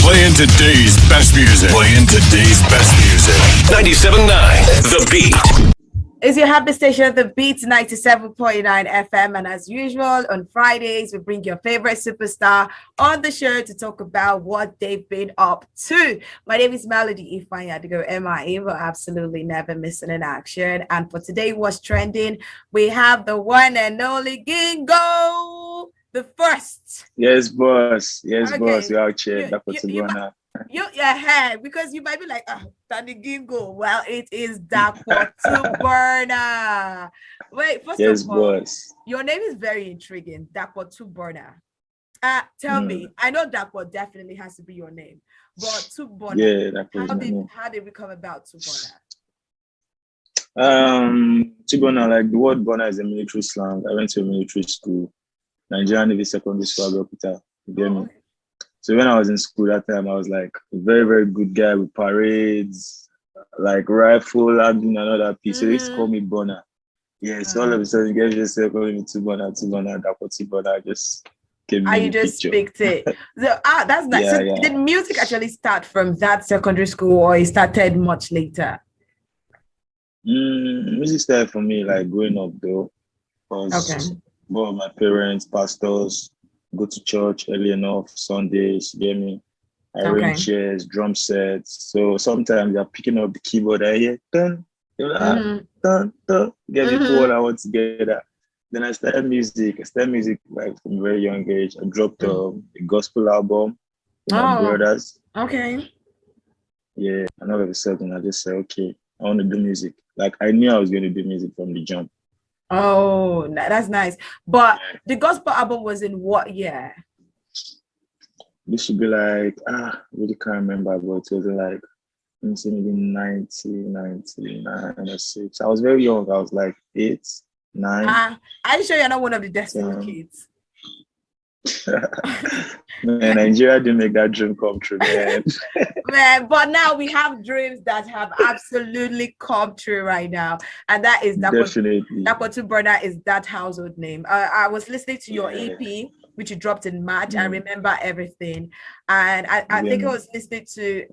Playing today's best music. 97.9 The Beat. Is your happy station The Beat 97.9 FM, and as usual on Fridays we bring your favorite superstar on the show to talk about what they've been up to. My name is Melody Ifeanyi to go MIA, but absolutely never missing an action. And for today, what's trending? We have the one and only Gingo, the first. Yes, boss. Yes, Okay. boss. You're out here. Dapo Tuburna. Because you might be like, Danny Gingo. Well, it is Dapo Tuburna. Wait, first Yes, of all, boss. your name is very intriguing, Dapo Tuburna. Tell me, I know Dapo definitely has to be your name, but Tuburna. Yeah, Dapo is my name. How did we come about Tuburna? Tuburna, like the word Burna is a military slang. I went to a military school, Nigerian Navy Secondary School, Abeokuta. You get me? Okay. So when I was in school that time, I was like a very, very good guy with parades, like rifle, handling and all that piece. So they used to call me Burna. Yeah, so all of a sudden, you guys just say calling me Tuburna, Dapo Tuburna. Just came in You the just picture. picked it. So, that's nice. Yeah, So yeah. did music actually start from that secondary school, or it started much later? Music started for me like growing up though. Because Okay. both of my parents, pastors, go to church early enough, Sundays, you get me? Arrange chairs, drum sets. So sometimes they're picking up the keyboard. I hear dun, dun, dun, dun, get me pull all out together. Then I started music. Like from a very young age. I dropped a gospel album with my brothers. Okay. Yeah, and all of a sudden I just said, okay, I want to do music. Like I knew I was going to do music from the jump. Oh, that's nice. But the gospel album was in what year? This should be like, really can't remember, but it was like, let me say maybe 1999 or 6. I was very young. I was like 8, 9. Are you sure you're not one of the Destiny kids? Man, Nigeria didn't make that dream come true, man. Man, but now we have dreams that have absolutely come true right now, and that is Dapo Tuburna is that household name. I was listening to your EP, which you dropped in March. I remember everything, and I think I was listening to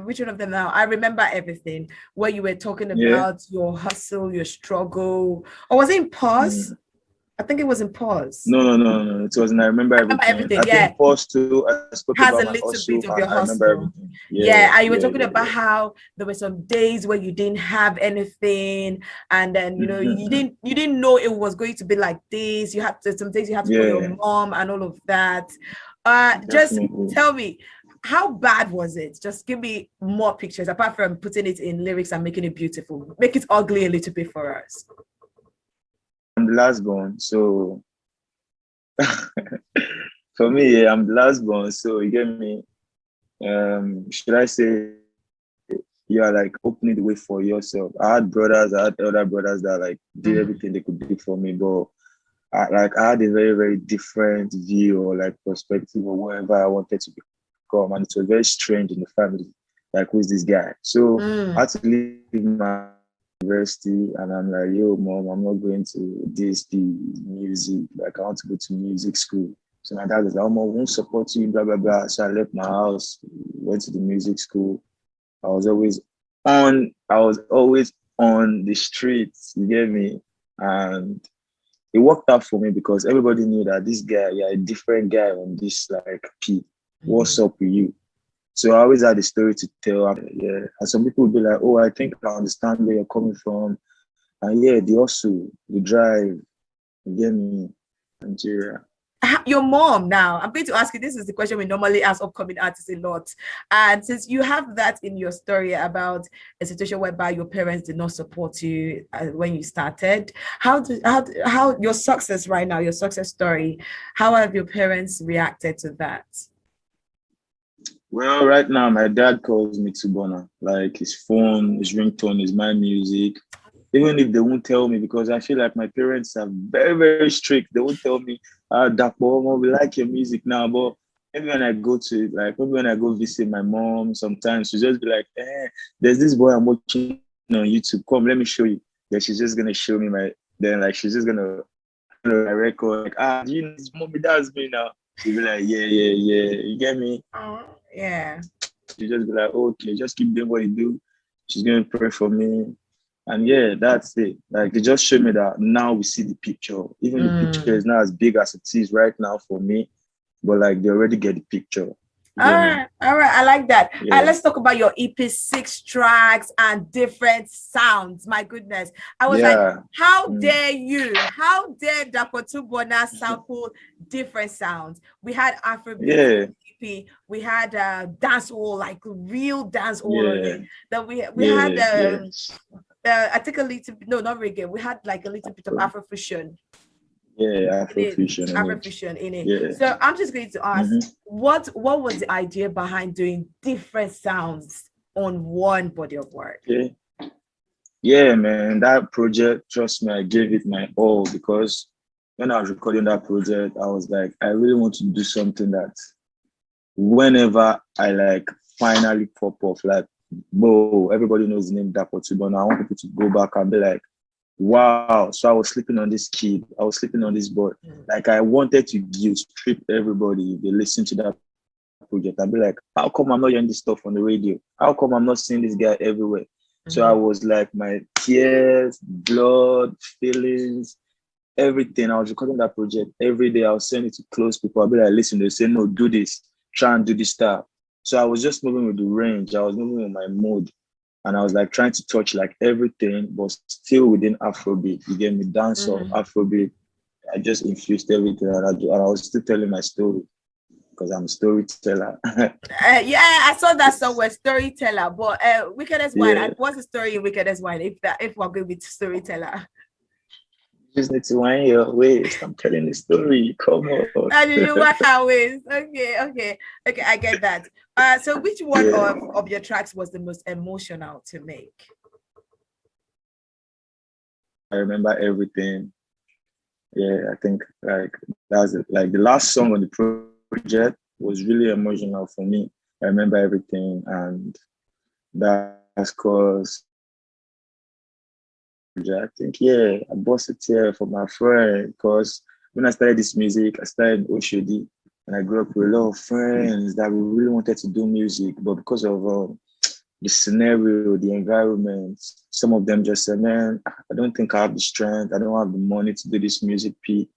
which one of them now? I remember everything where you were talking about your hustle, your struggle, or was it in Pause? I think it was in Pause. No. It wasn't. I remember everything. I think Pause too. I spoke has about a little hustle, bit of your I remember hustle. everything. And you were talking about how there were some days where you didn't have anything, and then you didn't know it was going to be like this. You had to some days you had to call your mom and all of that. Just tell me, how bad was it? Just give me more pictures apart from putting it in lyrics and making it beautiful. Make it ugly a little bit for us. I'm the last born, so for me, I'm the last born. So you get me. Should I say you are like opening the way for yourself? I had other brothers that like did everything they could do for me, but I had a very, very different view or like perspective or whatever I wanted to become, and it was very strange in the family. Like, who's this guy? So I had to leave my university, and I'm like, yo, mom, I'm not going to DSP music. Like, I want to go to music school. So my dad was like, oh, mom, won't support you, blah, blah, blah. So I left my house, went to the music school. I was always on the streets, you get me? And it worked out for me because everybody knew that this guy, you're a different guy on this, like, P. What's up with you? So I always had a story to tell. And some people would be like, oh, I think I understand where you're coming from. And the hustle, the drive, you get me, Nigeria. Your mom now, I'm going to ask you, this is the question we normally ask upcoming artists a lot. And since you have that in your story about a situation whereby your parents did not support you when you started, how your success right now, your success story, how have your parents reacted to that? Well, right now, my dad calls me Tuburna. Like his phone, his ringtone is my music. Even if they won't tell me, because I feel like my parents are very, very strict. They won't tell me, Dapo, we like your music now. But maybe when I go visit my mom, sometimes she'll just be like, there's this boy I'm watching on YouTube. Come, let me show you. Then she's just gonna show me she's just gonna my record. Like, mommy, that's me now. She'll be like, yeah, yeah, yeah. You get me? Yeah. She just be like, okay, just keep doing what you do. She's gonna pray for me. And yeah, that's it. Like, it just showed me that now we see the picture. Even the picture is not as big as it is right now for me, but like they already get the picture. All right, I like that. Yeah. Let's talk about your EP, 6 tracks and different sounds. My goodness, I was like, how dare you? How dare Dapo Tuburna sample different sounds? We had Afrobeat EP, we had dancehall, like real dancehall on it. Then we had I think a little bit, no, not reggae. We had like a little bit of Afrofusion. Yeah, Afrofusion in it. Yeah. So I'm just going to ask, what was the idea behind doing different sounds on one body of work? Yeah, man, that project, trust me, I gave it my all, because when I was recording that project, I was like, I really want to do something that whenever I like finally pop off, like, whoa, everybody knows the name Dapo Tuburna. I want people to go back and be like, wow, so I was sleeping on this kid, I was sleeping on this boy. Like, I wanted to guilt trip everybody if they listen to that project and be like, how come I'm not hearing this stuff on the radio? How come I'm not seeing this guy everywhere? So I was like, my tears, blood, feelings, everything. I was recording that project every day. I was sending it to close people. I'll be like, listen, they say, no, do this, try and do this stuff. So I was just moving with the range. I was moving with my mood. And I was like trying to touch like everything, but still within Afrobeat. You get me, dance of Afrobeat. I just infused everything, and I was still telling my story, because I'm a storyteller. Yeah, I saw that somewhere, storyteller. But Wickedest Wine, what's the story in Wickedest Wine? If we're going with storyteller, you just need to wind your waist. I'm telling the story. Come on. I didn't work our ways. Okay, I get that. So which one of your tracks was the most emotional to make? I remember everything. Yeah, I think like that's it. Like the last song on the project was really emotional for me. I remember everything, and that's because I think I bust a tear for my friend, because when I started this music, I started in Oshodi, and I grew up with a lot of friends that really wanted to do music, but because of the scenario, the environment, some of them just said, man, I don't think I have the strength. I don't have the money to do this music, P.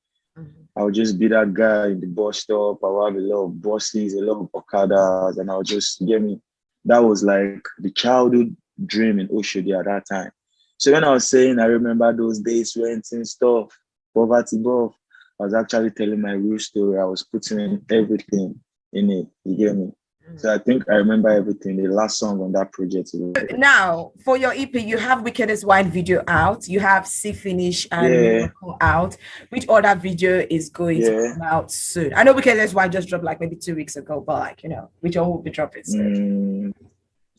I'll just be that guy in the bus stop. I'll have a lot of buses, a lot of Okadas, and I'll just get me. That was like the childhood dream in Oshodi at that time. So when I was saying, I remember those days, renting stuff, poverty, buff, I was actually telling my real story. I was putting in everything in it. You get me? So I think I remember everything. The last song on that project. Now, for your EP, you have Wickedest Wine video out. You have See Finish and Miracle out. Which other video is going to come out soon? I know Wickedest Wine just dropped like maybe 2 weeks ago, but like, which one will be dropping soon?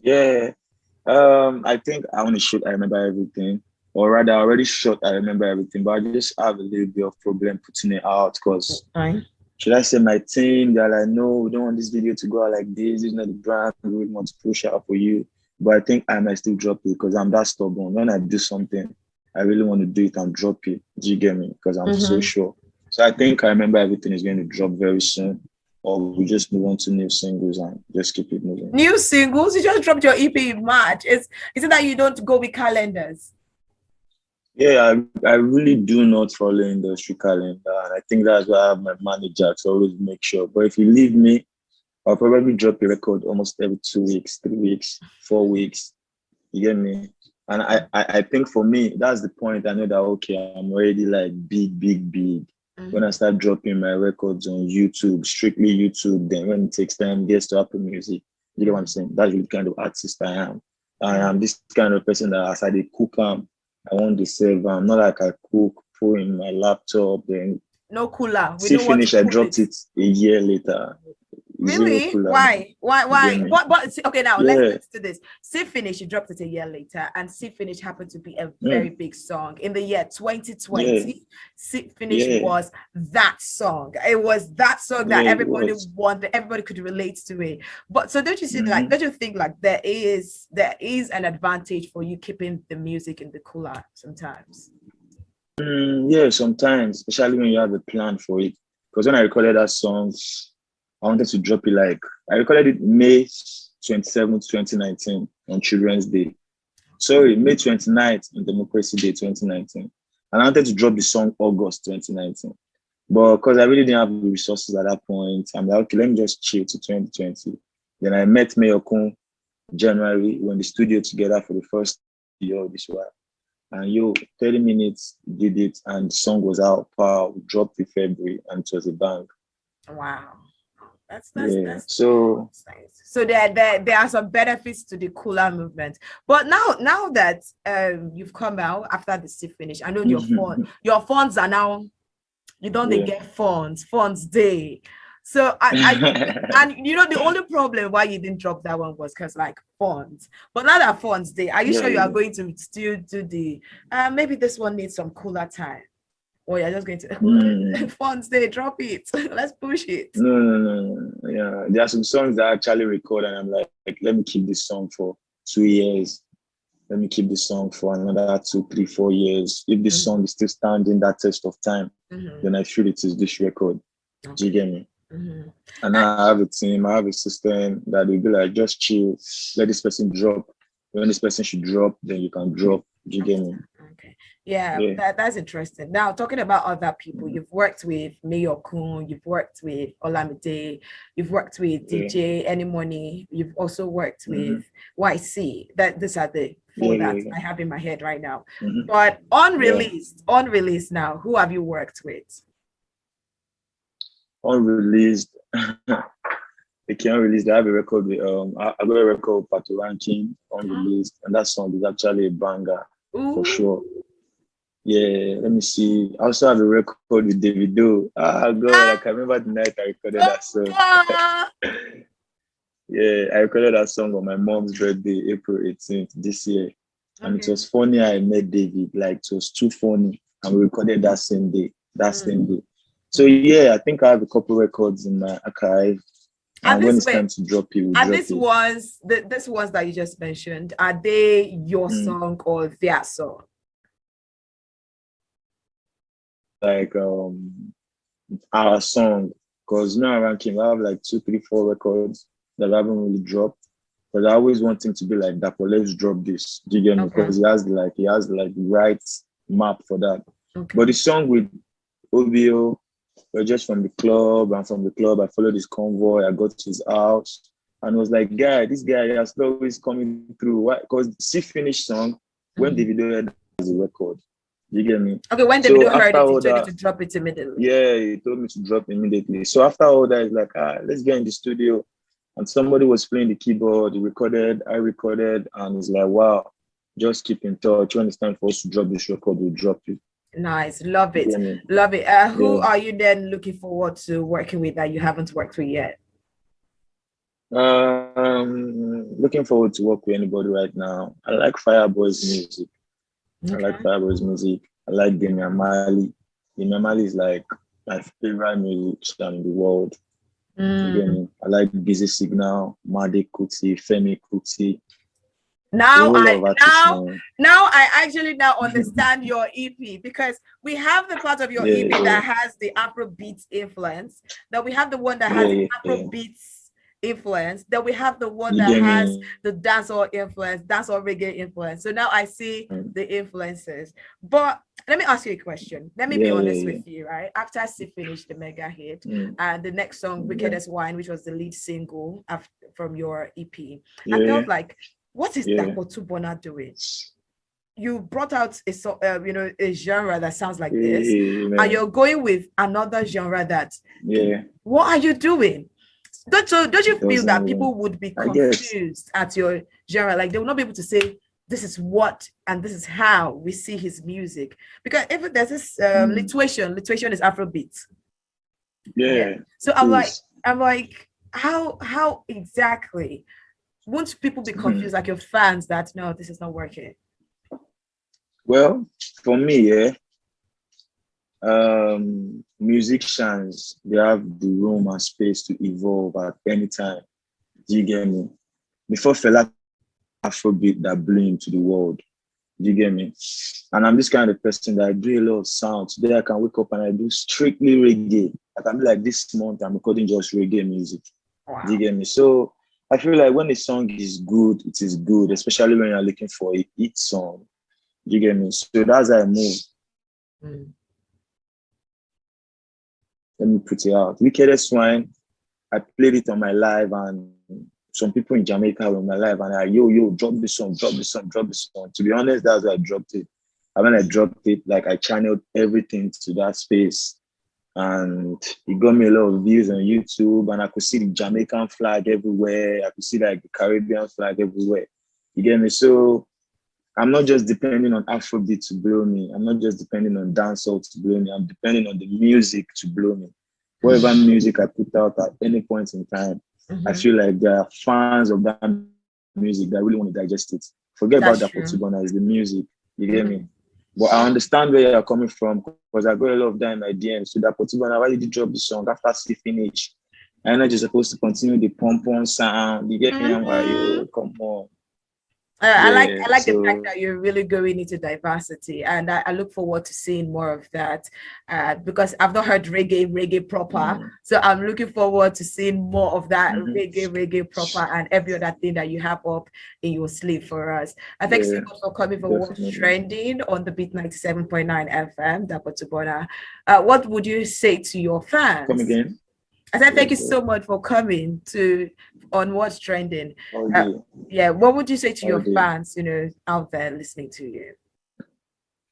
I think I want to shoot I Remember Everything. Or rather, I already shot I Remember Everything, but I just have a little bit of problem putting it out, because should I say my team, they're like, no, we don't want this video to go out like this. This is not the brand we want to push out for you. But I think I might still drop it, because I'm that stubborn. When I do something, I really want to do it and drop it. Do you get me? Because I'm so sure. So I think I Remember Everything is going to drop very soon. Or we just move on to new singles and just keep it moving. New singles? You just dropped your EP in March. Is it that you don't go with calendars? Yeah, I really do not follow industry calendar. And I think that's why I have my manager to always make sure. But if you leave me, I'll probably drop a record almost every 2 weeks, 3 weeks, 4 weeks. You get me? And I think for me, that's the point. I know that, okay, I'm already like big. When I start dropping my records on YouTube, strictly YouTube, then when it takes time, it gets to Apple Music. You get what I'm saying? That's really the kind of artist I am. I am this kind of person that as I cook, I want to save. Not like I cook, put in my laptop, then no cooler. See Finish, I dropped it a year later. Really? Why? But okay, now let's do this. See Finish, you dropped it a year later, and See Finish happened to be a very big song in the year 2020. See Finish was that song. It was that song that everybody wanted, everybody could relate to it. But so don't you see, like, don't you think like there is an advantage for you keeping the music in the cooler sometimes? Yeah, sometimes, especially when you have a plan for it. Because when I recorded that song, I wanted to drop it like, I recorded it May 27th, 2019 on Children's Day. Sorry, May 29th on Democracy Day 2019. And I wanted to drop the song August 2019. But because I really didn't have the resources at that point, I'm like, okay, let me just chill to 2020. Then I met Mayokun January. We were in the studio together for the first year of this while. And 30 minutes did it, and the song was out. Power dropped in February, and it was a bang. Wow. That's so nice. So there are some benefits to the cooler movement. But now that you've come out after the C finish, I know your funds are now, you don't get funds day. So and the only problem why you didn't drop that one was because like funds. But now that funds day, are you sure you are going to still do the maybe this one needs some cooler time? Or you're just going to funds day, drop it. Let's push it. No. Yeah. There are some songs that I actually record and I'm like, let me keep this song for 2 years. Let me keep this song for another 2, 3, 4 years. If this song is still standing that test of time, then I feel it is this record. Okay. Do you get me? And now I have a team, I have a system that will be like, just chill, let this person drop. When this person should drop, then you can drop. Do you get me? Okay. Yeah. That's interesting. Now, talking about other people, you've worked with Mayokun, you've worked with Olamide, you've worked with DJ Any Money, you've also worked with YC. These are the four that I have in my head right now. But unreleased now, who have you worked with? Unreleased. They can't release. They have a record with I got a record with Pato Ranking unreleased, and that song is actually a banger for sure. Yeah, let me see. I also have a record with Davido. God, I can remember the night I recorded that song. Yeah, I recorded that song on my mom's birthday, April 18th this year. And it was funny. I met David, like it was too funny. And we recorded that same day. So yeah, I think I have a couple records in my archive. And when it's time to drop it, these ones that you just mentioned, are they your song or their song? Like our song, because now ranking, I have like 2, 3, 4 records that I haven't really dropped. But I always want him to be like, Dapo, let's drop this. Do you get me? Because he has the right map for that. But the song with OBO, we're just from the club, and from the club I followed his convoy. I got to his house and was like, this guy is always coming through. Why? Because the finished song, when Davido heard as a record. You get me? Okay, when Davido heard it, he told you to drop it immediately. Yeah, he told me to drop immediately. So after all that, it's like, let's get in the studio. And somebody was playing the keyboard, he recorded, I recorded, and it's like, wow, just keep in touch. When it's time for us to drop this record, we'll drop it. Nice, love it. Who are you then looking forward to working with that you haven't worked with yet? Looking forward to work with anybody right now. I like Fireboy's music. I like Damian Marley. Damian Marley is like my favorite musician in the world. Again, I like Busy Signal, Made Kuti, Femi Kuti. Now I actually now understand your EP, because we have the part of your EP that has the Afrobeat influence. Then we have the one that has the Afrobeats influence. Then we have the one that has the dancehall influence, dancehall reggae influence. So now I see the influences. But let me ask you a question. Let me be honest with you, right? After I finished the mega hit and the next song, Wicked as Wine, which was the lead single from your EP, I felt like, what is Dapo Tuburna doing? You brought out a genre that sounds like this, and you're going with another genre that. What are you doing? Don't you feel that people would be confused at your genre? Like they will not be able to say, this is what and this is how we see his music. Because if there's this lituation is Afrobeat. So I'm like, how exactly? Won't people be confused, like your fans, that no, this is not working? Well, for me, musicians, they have the room and space to evolve at any time. Do you get me? Before Fela Afrobeat that blew into the world. Do you get me? And I'm this kind of person that I do a lot of sound. Today I can wake up and I do strictly reggae. I can be like, this month I'm recording just reggae music. Wow. Do you get me? So I feel like when the song is good, it is good, especially when you're looking for a hit song. Do you get me? So that's how I move. Let me put it out. Wickedest Swine, I played it on my live, and some people in Jamaica were on my live, and I, yo, drop this song, drop this song, drop this song. To be honest, that's why I dropped it. And when I dropped it, like I channeled everything to that space. And it got me a lot of views on YouTube, and I could see the Jamaican flag everywhere. I could see like the Caribbean flag everywhere. You get me? So I'm not just depending on Afrobeat to blow me. I'm not just depending on dancehall to blow me. I'm depending on the music to blow me. Whatever music I put out at any point in time, I feel like there are fans of that music that really want to digest it. Forget about Dapo Tuburna, it's the music. You get me? But I understand where you're coming from, because I got a lot of that in my DMs. So Dapo Tuburna, why did you drop the song after C finish? I'm not just supposed to continue the pom-pom sound. You get me? I'm like, yo, come on. I like the fact that you're really going into diversity, and I look forward to seeing more of that, because I've not heard reggae proper, so I'm looking forward to seeing more of that reggae proper and every other thing that you have up in your sleeve for us. I thank you so much for coming for What's Trending on the Beat 97.9 FM, Dapo Tuburna. What would you say to your fans? Come again. I said thank you so much for coming on What's Trending. What would you say to your fans, out there listening to you?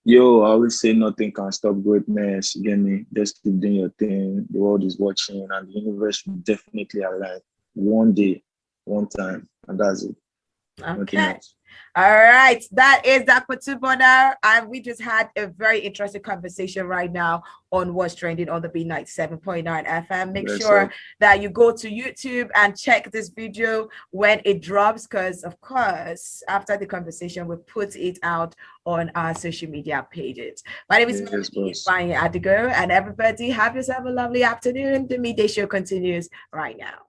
Yo, I always say nothing can stop greatness. You get me? Just keep doing your thing. The world is watching, and the universe will definitely align one day, one time, and that's it. Okay. All right, that is Dapo Tuburna, and we just had a very interesting conversation right now on What's Trending on the Beat 97.9 FM. Make sure that you go to YouTube and check this video when it drops, because of course after the conversation we put it out on our social media pages. My name is Adigo, and everybody have yourself a lovely afternoon. The midday show continues right now.